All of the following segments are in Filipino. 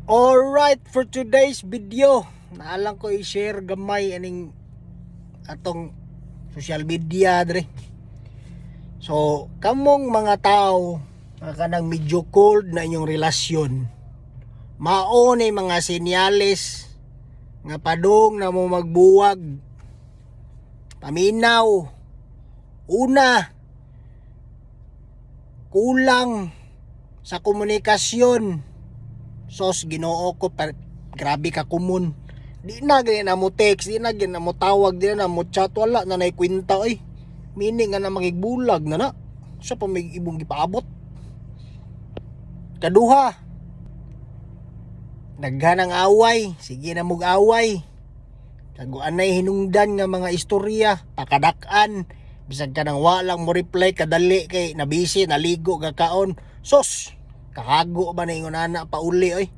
Alright, for today's video, naalang ko i-share gamay aning atong social media dre. So, kamong mga tao nga kanang medyo cold na inyong relasyon, mao ni mga senyales nga padung na mo magbuwag. Paminaw. Una, kulang sa komunikasyon. Sos, Ginoo ko, grabe ka kumun. Di na ganyan na mo text, di na ganyan na mo tawag, di na mo chat, wala na naikwenta ay. Meaning nga na magigbulag na na. Sa pa may ibong gipaabot. Kaduha, daghan ang away, sige na mog away. Kaguan na hinungdan nga mga istorya, pakadak-an. Bisag ka nang walang mo reply, kadali kay nabisi, naligo, kakaon. Sos, kahago ba na ingon anak pauli oy.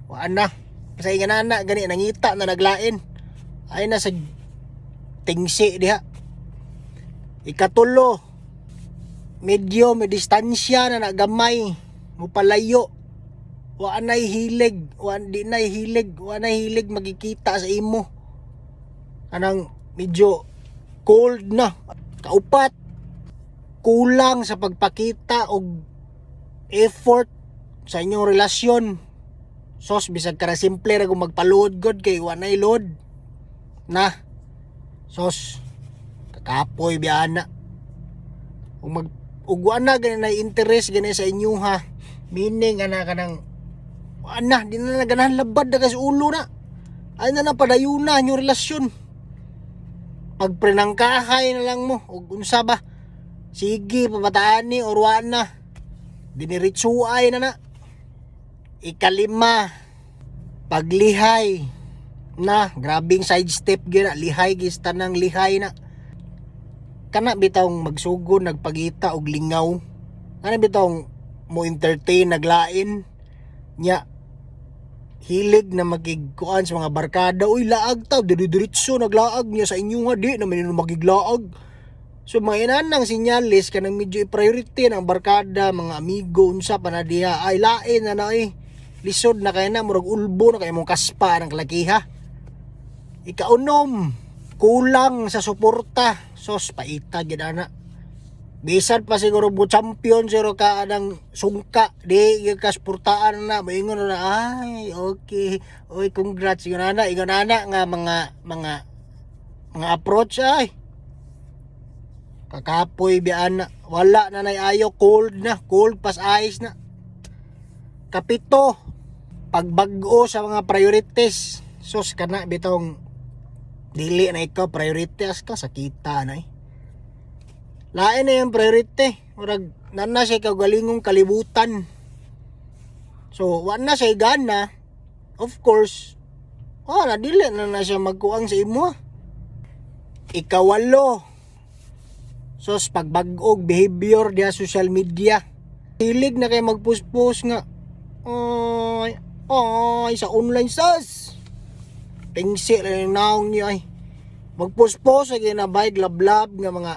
Waan na. Kasi ingon anak gani nangita na naglain. Ay na sa tingsi diha. Ikatulo, medyo may distansya na nagamay, mupalayo. Waan nay hilig, waan di nay hilig, waan nay hilig magkikita sa imo. Anang medyo cold na. Kaupat, kulang sa pagpakita og effort sa inyong relasyon. Sos, bisag ka na simple ra kung magpa-load god kay wanay load na. Sos, kakapoy biyana. Ug na gani na interest gani sa inyo ha. Meaning ana kanang ana di na ganahan labad na kasi ulo na. Ay na padayuna yung relasyon. Pagprenangkahay na lang mo ug unsa ba? Sige, pabataan ni or wa na. Diniritsuay na na. Ikalima, paglihay na, grabing sidestep gina, lihay gista ng lihay na. Kana bitawng magsugod nagpagita og lingaw. Kana bitawng mo entertain naglain nya hilig na magigkuan sa mga barkada. Uy, laag taw, diretso naglaag niya sa inyo nga, di naman yun magiglaag. So mga inanang sinyalis kanang medyo i-priority ng barkada, mga amigo, unsa pa na diha. Ay, lain na na eh. Lisod na kayo na, murag ulbo na kayo mong kaspa ng kalakiha. Ikaunom, kulang sa suporta. Sos, paita gina na. Bisan pa siguro mo champion siguro ka ng sungka. Di, yung kasportaan na. Maingon na, ay, okay. Uy, congrats. Ingon na, nga mga approach ay. Kakapoy biyaan na. Wala na ayo, cold na. Cold pas ice na. Kapito, pagbago sa mga priorities. Sos ka na, bitong dili na ikaw, priorities ka, sakita na eh. Lain na yung priority. Murag, nana siya kagalingong kalibutan. So, wala na siya gana. Of course, nadili na siya magkuang sa imo. Ikawalo, sos pagbag-og behavior diya social media. Hilig na kayo mag-post-post nga. Ay, sa online sos. Tingsi rin naong niya ay. Mag-post-post ay ginabay, lab-lab nga mga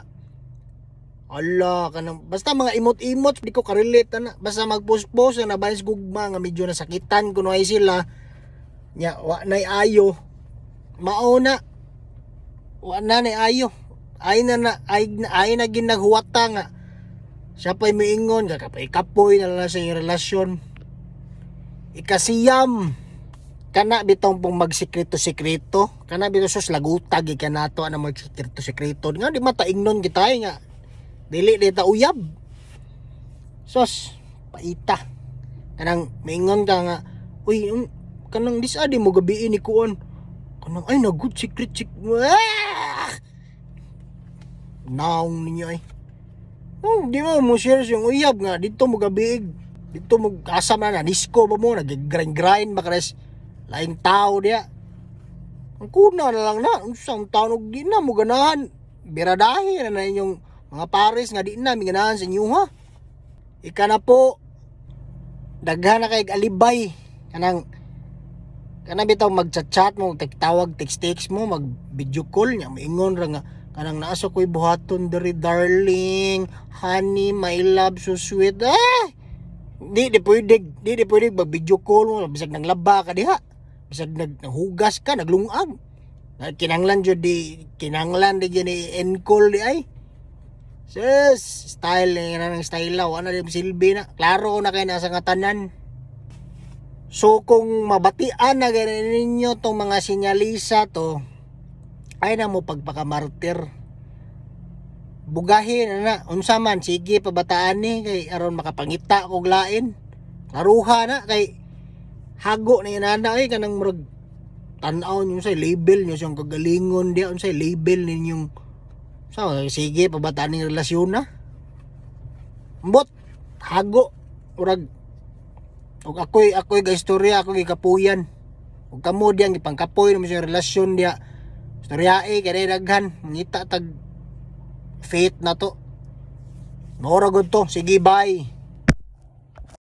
ala kanang basta mga imot-imot di ko ka-relate na. Basta mag-post-post na nabalis gugma nga medyo nasakitan kuno ay sila. Nya wa nay ayo. Mao na. Wa na nay ayo. Ay na ginaghuwata nga. Siya pa'y miingon kapoy na lang sa iyong relasyon. Ikasiyam, kana bitong pong magsikreto-sikreto. Kana bitong sus lagutag ikanato na magsikreto-sikreto. Nga di mataingnon kita nga. Dili dita uyab. Sos, paita. Kanang maingon ka nga, uy, kanang disadi mo gabiin ni kuon. Kanang ay na good secret naong ninyo ay. Di mo share yung uyab nga dito mo gabiig. Dito mo kasama na disco ba mo nag-grind ba kares laing tao diya. Ang kuna na lang na unsang tanog di na mo ganahan. Biradahi na inyong mga pares nga di na mi ganahan sa inyo ha. Ika na po daghan na kay alibay kanang bitaw mag-chat mo, tawag, text mo, mag-video call nya, maingon ra nga kanang naasa ko'y buhaton diri darling, honey, my love, so sweet. di pwede mag video call mo bisag nang laba ka diha. Bisag naghugas ka, naglungag. Kinanglan di gyud ni encall di ay. Sus, style na ng style law, ano di silbi na. Klaro na kay nasa nga tanan. So kung mabatian na ganun ninyo tong mga sinyalisa to, ay na mo pagpakamartir. Bugahin na, unsa man sige pabataan ni kay aron makapangita kog lain. Laruha na kay hago na inana ay kanang murag tan-aw nyo sa label nyo siyang kagalingon diya unsay label ninyong sige pabataan ning relasyon na. Mbot hago murag ug ako'y gaistorya ako gikapuyan. Ug kamo diyang ipangkapoy mo sa relasyon diya. Istoryae kay daghan ngita tag fate na to. Mora gud to. Sige, bye.